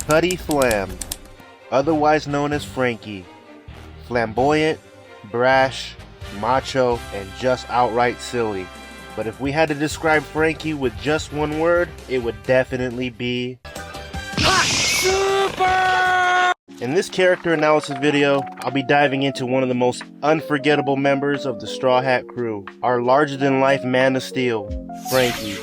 Putty Flam, otherwise known as Franky. Flamboyant, brash, macho, and just outright silly. But if we had to describe Franky with just one word, it would definitely be Super! In this character analysis video, I'll be diving into one of the most unforgettable members of the Straw Hat crew, our larger-than-life man of steel, Franky.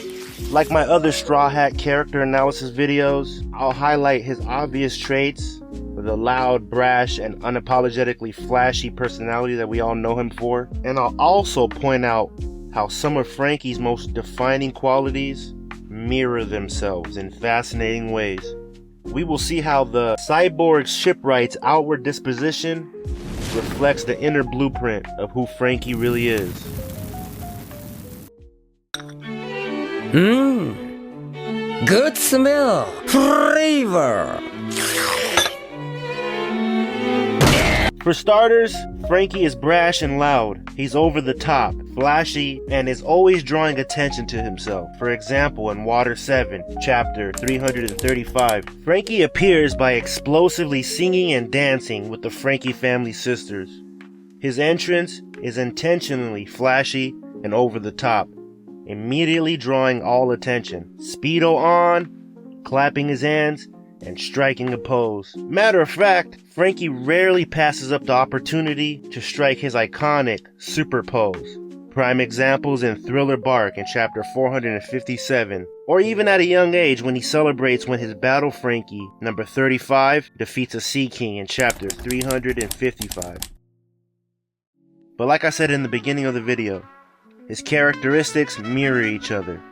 Like my other Straw Hat character analysis videos, I'll highlight his obvious traits, the loud, brash, and unapologetically flashy personality that we all know him for, and I'll also point out how some of Franky's most defining qualities mirror themselves in fascinating ways. We will see how the cyborg Shipwright's outward disposition reflects the inner blueprint of who Franky really is. Good smell! Flavor! For starters, Franky is brash and loud. He's over the top, flashy, and is always drawing attention to himself. For example, in Water 7, chapter 335, Franky appears by explosively singing and dancing with the Franky family sisters. His entrance is intentionally flashy and over the top, immediately drawing all attention. Speedo on, clapping his hands, and striking a pose. Matter of fact, Franky rarely passes up the opportunity to strike his iconic super pose. Prime examples in Thriller Bark in chapter 457, or even at a young age when he celebrates when his battle Franky, number 35, defeats a Sea King in chapter 355. But like I said in the beginning of the video, his characteristics mirror each other.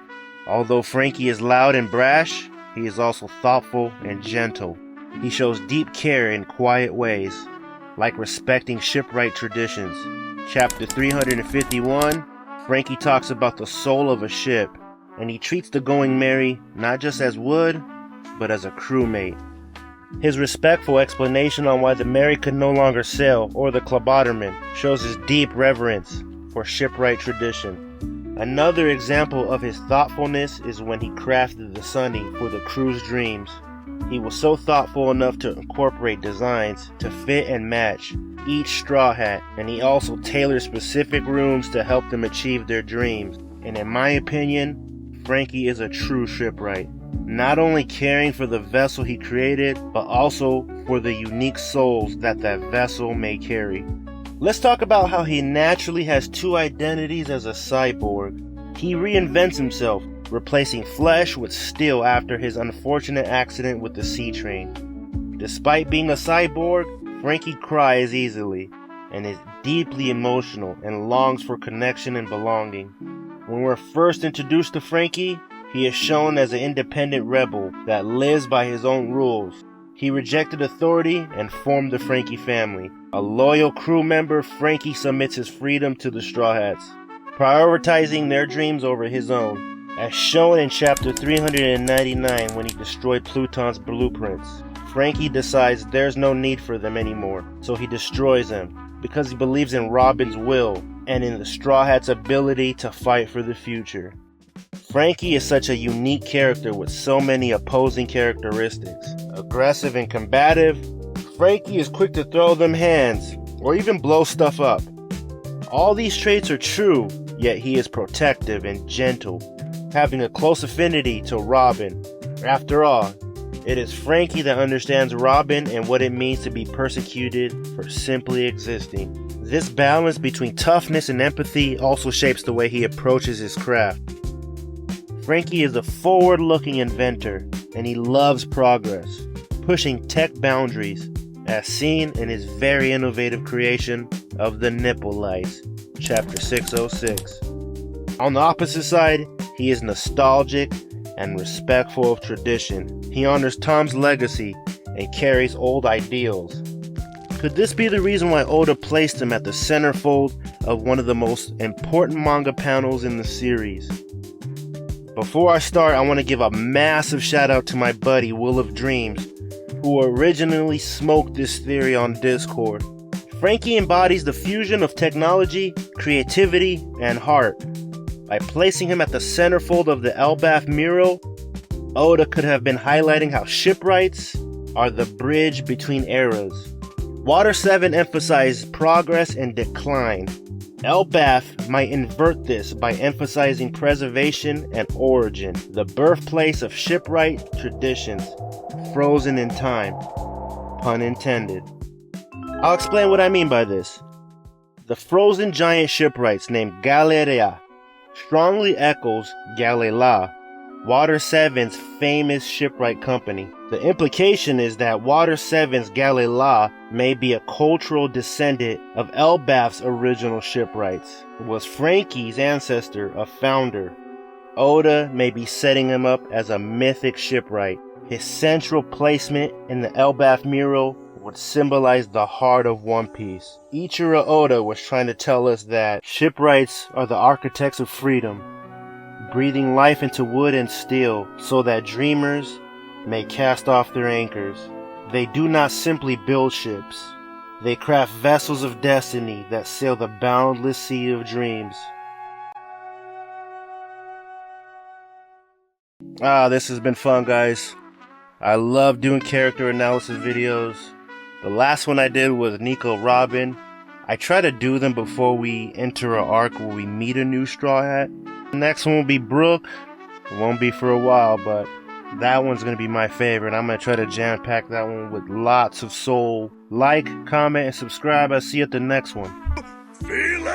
Although Franky is loud and brash, he is also thoughtful and gentle. He shows deep care in quiet ways, like respecting shipwright traditions. Chapter 351, Franky talks about the soul of a ship, and he treats the going merry not just as wood, but as a crewmate. His respectful explanation on why the Mary could no longer sail, or the Cloboterman, shows his deep reverence for shipwright tradition. Another example of his thoughtfulness is when he crafted the Sunny for the crew's dreams. He was so thoughtful enough to incorporate designs to fit and match each Straw Hat, and he also tailored specific rooms to help them achieve their dreams. And in my opinion, Franky is a true shipwright, not only caring for the vessel he created, but also for the unique souls that vessel may carry. Let's talk about how he naturally has two identities as a cyborg. He reinvents himself, replacing flesh with steel after his unfortunate accident with the sea train. Despite being a cyborg, Franky cries easily and is deeply emotional and longs for connection and belonging. When we're first introduced to Franky, he is shown as an independent rebel that lives by his own rules. He rejected authority and formed the Franky family. A loyal crew member, Franky submits his freedom to the Straw Hats, prioritizing their dreams over his own, as shown in chapter 399 when he destroyed Pluton's blueprints. Franky decides there's no need for them anymore, so he destroys them, because he believes in Robin's will and in the Straw Hats' ability to fight for the future. Franky is such a unique character with so many opposing characteristics. Aggressive and combative, Franky is quick to throw them hands, or even blow stuff up. All these traits are true, yet he is protective and gentle, having a close affinity to Robin. After all, it is Franky that understands Robin and what it means to be persecuted for simply existing. This balance between toughness and empathy also shapes the way he approaches his craft. Franky is a forward-looking inventor, and he loves progress, pushing tech boundaries, as seen in his very innovative creation of the nipple lights, chapter 606. On the opposite side, he is nostalgic and respectful of tradition. He honors Tom's legacy and carries old ideals. Could this be the reason why Oda placed him at the centerfold of one of the most important manga panels in the series? Before I start, I want to give a massive shout out to my buddy Will of Dreams, who originally smoked this theory on Discord. Franky embodies the fusion of technology, creativity, and heart. By placing him at the centerfold of the Elbaf mural, Oda could have been highlighting how shipwrights, are the bridge between eras. Water 7 emphasizes progress and decline. Elbaf might invert this by emphasizing preservation and origin, the birthplace of shipwright traditions, frozen in time. Pun intended. I'll explain what I mean by this. The frozen giant shipwrights named Galeria strongly echoes Galela, Water 7's famous shipwright company. The implication is that Water 7's Galela may be a cultural descendant of Elbaf's original shipwrights. It was Franky's ancestor, a founder. Oda may be setting him up as a mythic shipwright. His central placement in the Elbaf mural would symbolize the heart of One Piece. Eiichiro Oda was trying to tell us that shipwrights are the architects of freedom, breathing life into wood and steel so that dreamers may cast off their anchors. They do not simply build ships. They craft vessels of destiny that sail the boundless sea of dreams. This has been fun, guys. I love doing character analysis videos. The last one I did was Nico Robin. I try to do them before we enter an arc where we meet a new Straw Hat. The next one will be Brook. It won't be for a while, but that one's going to be my favorite. I'm going to try to jam-pack that one with lots of soul. Like, comment, and subscribe. I'll see you at the next one. Feel